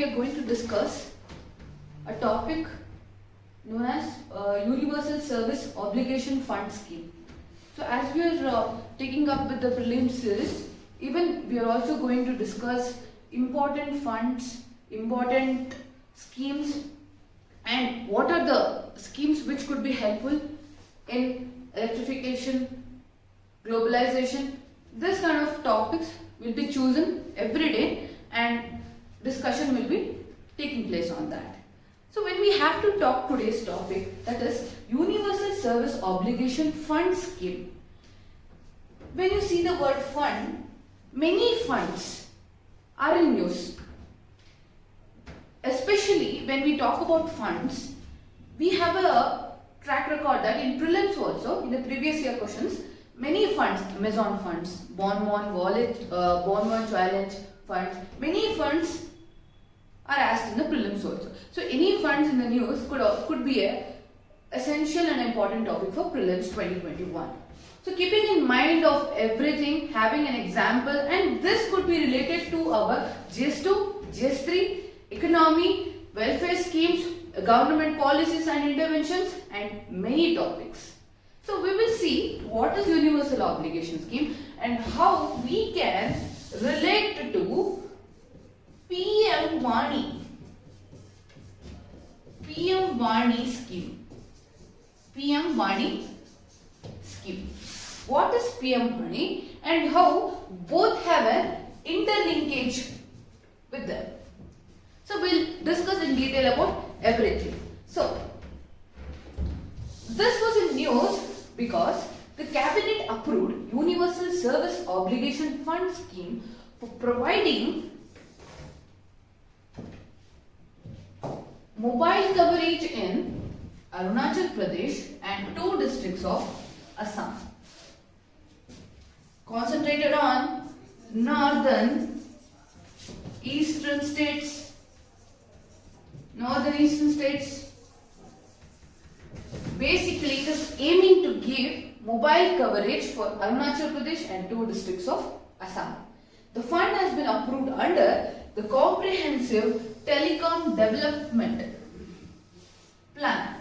are going to discuss a topic known as Universal Service Obligation Fund Scheme. So as we are taking up with the prelims series, even we are also going to discuss important funds, important schemes, and what are the schemes which could be helpful in electrification, globalization. This kind of topics will be chosen every day and discussion will be taking place on that. So when we have to talk today's topic, that is Universal Service Obligation Fund Scheme. When you see the word fund, many funds are in use. Especially when we talk about funds, we have a track record that in prelims also, in the previous year questions, many funds, Amazon funds, Bonbon Wallet, Bonbon Challenge funds, many funds are asked in the prelims also. So any funds in the news could be a essential and important topic for prelims 2021. So keeping in mind of everything, having an example, and this could be related to our GS2, GS3, economy, welfare schemes, government policies and interventions, and many topics. So we will see what is Universal Obligation Scheme and how we can relate to PM Vani scheme. PM Vani scheme. What is PM Vani and how both have an interlinkage with them. So we'll discuss in detail about everything. So this was in news because the cabinet approved Universal Service Obligation Fund Scheme for providing mobile coverage in Arunachal Pradesh and 2 districts of Assam. Concentrated on northern eastern states. Basically, it is aiming to give mobile coverage for Arunachal Pradesh and 2 districts of Assam. The fund has been approved under the Comprehensive Telecom Development Plan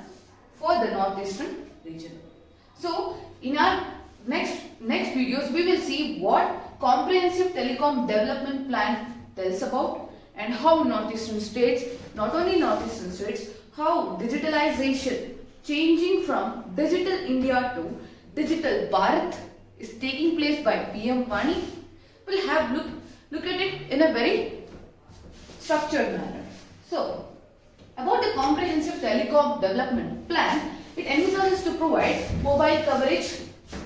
for the Northeastern region. So, in our next videos, we will see what Comprehensive Telecom Development Plan tells about and how Northeastern states, not only Northeastern states, how digitalization, changing from Digital India to Digital Bharat is taking place by PM Vani. We'll have look at it in a very structured manner. So, about the Comprehensive Telecom Development Plan, it envisages to provide mobile coverage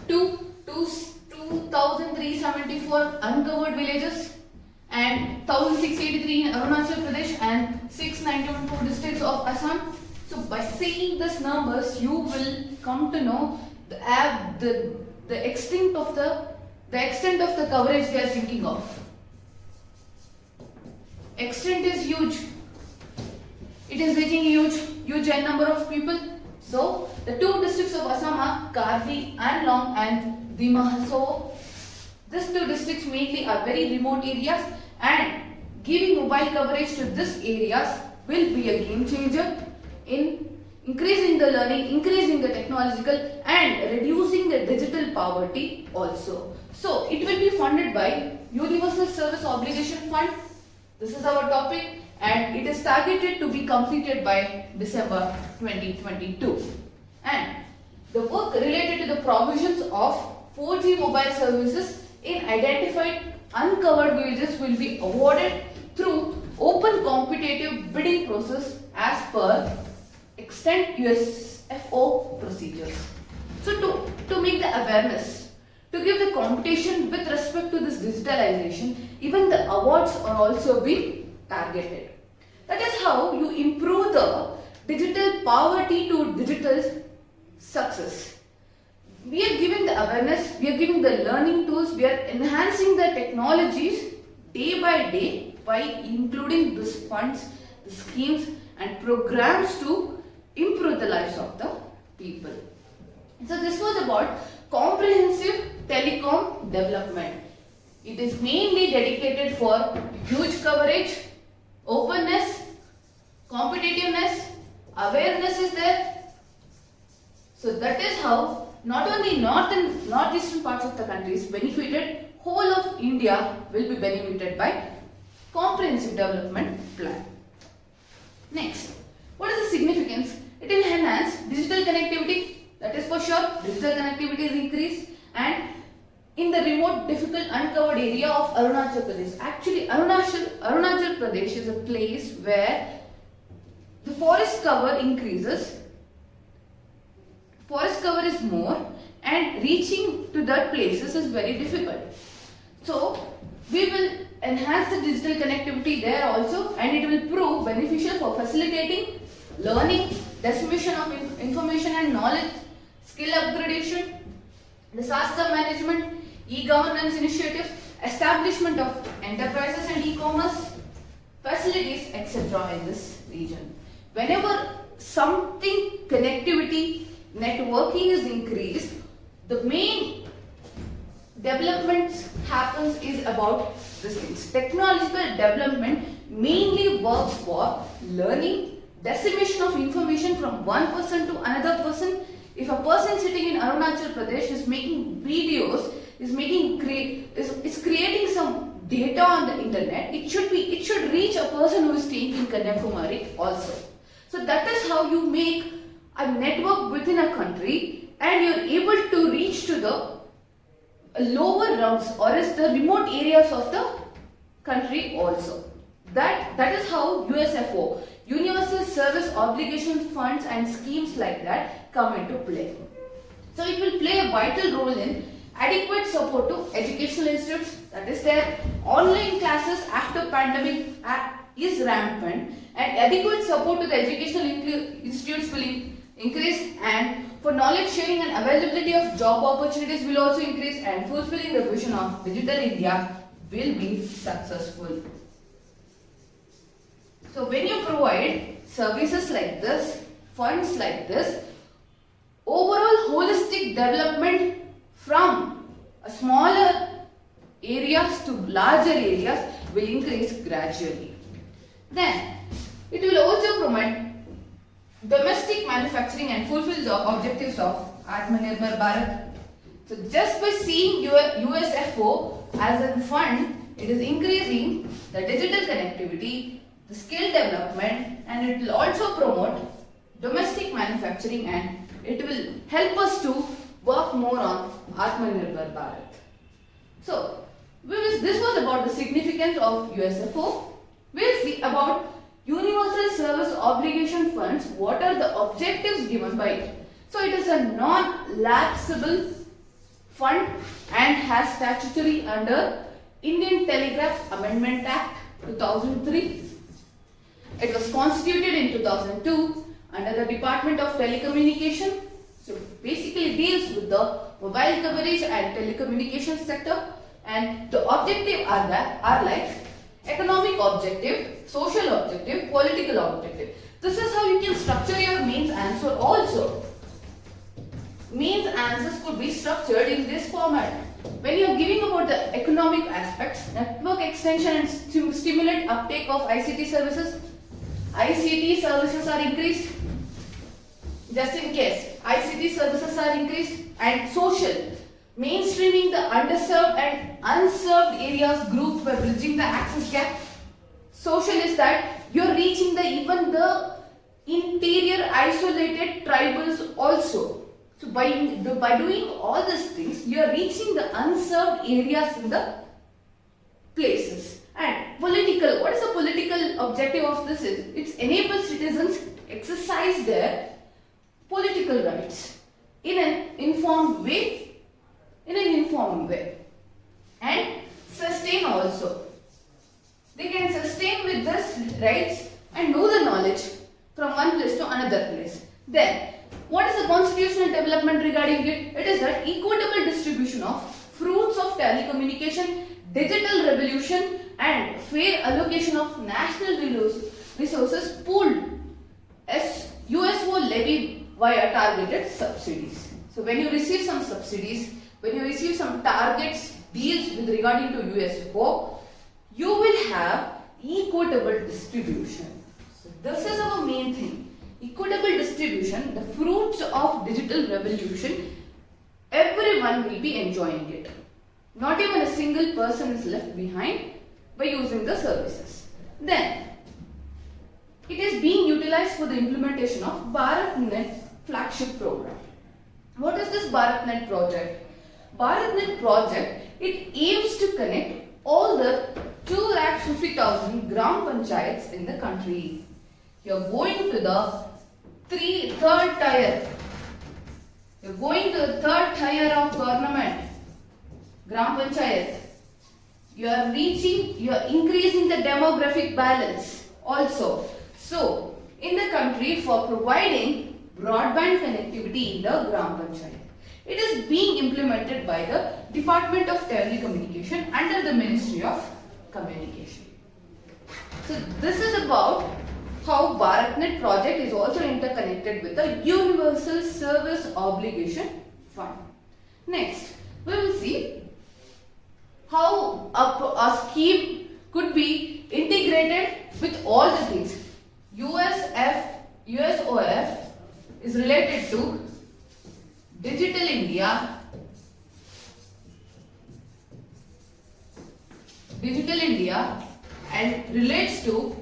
to 2,374 uncovered villages and 1,683 in Arunachal Pradesh and 691 districts of Assam. So by seeing these numbers, you will come to know the extent of the coverage they are thinking of. Extent is huge. It is reaching huge n number of people. So the 2 districts of Assam are Karbi and Long and Dima. So these 2 districts mainly are very remote areas, and giving mobile coverage to these areas will be a game changer in increasing the learning, increasing the technological, and reducing the digital poverty also. So it will be funded by Universal Service Obligation Fund. This is our topic and it is targeted to be completed by December 2022. And the work related to the provisions of 4G mobile services in identified uncovered villages will be awarded through open competitive bidding process as per extant USFO procedures. So to make the awareness, to give the competition with respect to this digitalization, even the awards are also being targeted. That is how you improve the digital poverty to digital success. We are giving the awareness, we are giving the learning tools, we are enhancing the technologies day by day by including these funds, the schemes and programs to improve the lives of the people. So this was about comprehensive telecom development. It is mainly dedicated for huge coverage, openness awareness is there. So that is how not only north and northeastern parts of the country is benefited, whole of India will be benefited by comprehensive development plan. Next, what is the significance? It will enhance digital connectivity, that is for sure. Digital connectivity is increased, and in the remote, difficult, uncovered area of Arunachal Pradesh. Actually, Arunachal Pradesh is a place where the forest cover increases, forest cover is more, and reaching to that places is very difficult. So, we will enhance the digital connectivity there also, and it will prove beneficial for facilitating learning, dissemination of information and knowledge, skill upgradation, disaster management, e-governance initiatives, establishment of enterprises and e-commerce facilities, etc. in this region. Whenever something connectivity, networking is increased, the main developments happens is about these things. Technological development mainly works for learning, dissemination of information from one person to another person. If a person sitting in Arunachal Pradesh is making videos, is creating some data on the internet, it should reach a person who is staying in Kanyakumari also. So that is how you make a network within a country, and you are able to reach to the lower rungs or is the remote areas of the country also. That is how USFO, Universal Service Obligation Funds and schemes like that come into play. So it will play a vital role in adequate support to educational institutes, that is their online classes after pandemic is rampant, and adequate support to the educational institutes will increase, and for knowledge sharing and availability of job opportunities will also increase, and fulfilling the vision of Digital India will be successful. So when you provide services like this, funds like this, overall holistic development from a smaller areas to larger areas will increase gradually. Then it will also promote domestic manufacturing and fulfill the objectives of Atmanirbhar Bharat. So just by seeing your USFO as a fund, it is increasing the digital connectivity, the skill development, and it will also promote domestic manufacturing, and it will help us to work more on Atmanirbhar Bharat. So this was about the significance of USFO. We'll see about Universal Service Obligation Funds. What are the objectives given by it? So it is a non-lapsable fund and has statutory under Indian Telegraph Amendment Act 2003. It was constituted in 2002 under the Department of Telecommunication. So basically deals with the mobile coverage and telecommunications sector, and the objective are like economic objective, social objective, political objective. This is how you can structure your mains answer also. Mains answers could be structured in this format. When you are giving about the economic aspects, network extension and stimulate uptake of ICT services. ICT services are increased. Just in case, ICT services are increased. And social, mainstreaming the underserved and unserved areas groups by bridging the access gap. Social is that you're reaching even the interior isolated tribals also. So by doing all these things, you are reaching the unserved areas in the places. And political, what is the political objective of this is? It enables citizens exercise their political rights in an informed way. And sustain also. They can sustain with this rights and know the knowledge from one place to another place. Then, what is the constitutional development regarding it? It is that equitable distribution of fruits of telecommunication, digital revolution, and fair allocation of national resources pooled as USO levy via targeted subsidies. So when you receive some subsidies, when you receive some targets, deals with regarding to USO, you will have equitable distribution. So this is our main thing. equitable distribution, the fruits of digital revolution, everyone will be enjoying it. Not even a single person is left behind by using the services. Then, it is being utilized for the implementation of BharatNet flagship program. What is this BharatNet project? BharatNet project, it aims to connect all the 250,000 gram panchayats in the country. You are going to the third tier. You are going to the third tier of government, gram panchayat. You are increasing the demographic balance also. So, in the country for providing broadband connectivity in the gram panchayat. It is being implemented by the Department of Telecommunication under the Ministry of Communication. So, this is about how BharatNet project is also interconnected with the Universal Service Obligation Fund. Next, we will see how a scheme could be integrated with all the things. USOF is related to Digital India, and relates to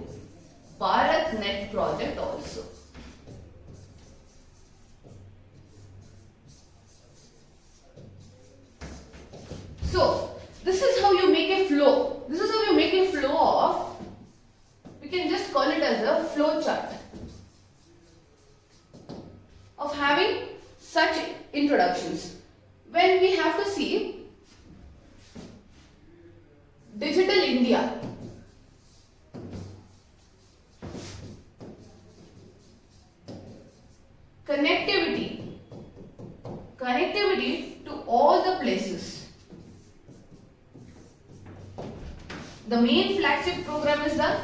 BharatNet project also. So, this is how you make a flow. This is how you make a flow of, we can just call it as a flow chart of having such introductions. When we have to see Digital India, connectivity to all the places. The main flagship program is the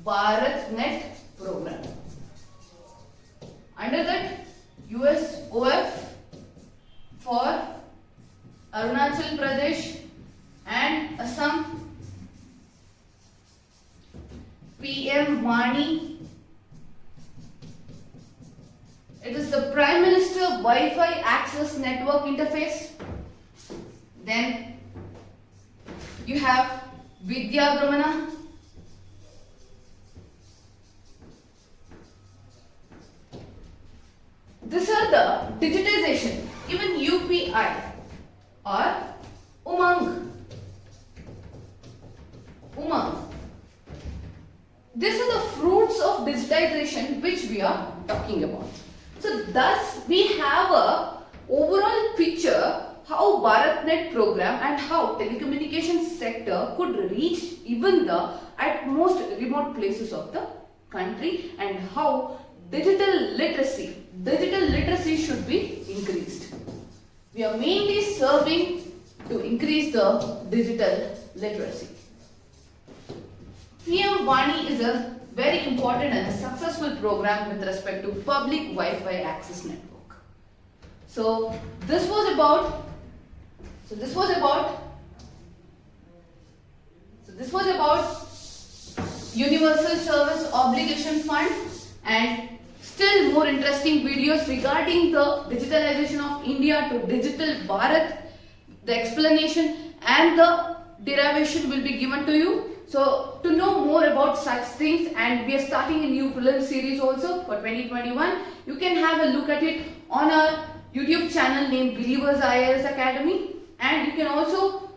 BharatNet program. Under that, USOF for Arunachal Pradesh and Assam, PM Wani. It is the Prime Minister Wi-Fi Access Network Interface. Then you have Vidya Brahmana. These are the digitization, even UPI or Umang. These are the fruits of digitization which we are talking about. So thus we have a overall picture how BharatNet program and how telecommunication sector could reach even the at most remote places of the country, and how digital literacy should be increased. We are mainly serving to increase the digital literacy. PM Wani is a very important and a successful program with respect to public Wi-Fi access network. So this was about Universal Service Obligation Fund, and still more interesting videos regarding the digitalization of India to Digital Bharat. The explanation and the derivation will be given to you. So to know more about such things, and we are starting a new prelim series also for 2021, you can have a look at it on our YouTube channel named Believers IAS Academy, and you can also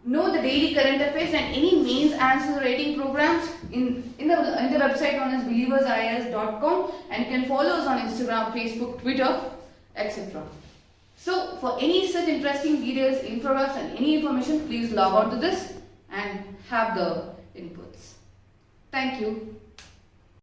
know the daily current affairs and any mains answer rating programs in the website known as believersias.com, and you can follow us on Instagram, Facebook, Twitter, etc. So for any such interesting videos, infographics and any information, please log on to this and have the inputs. Thank you.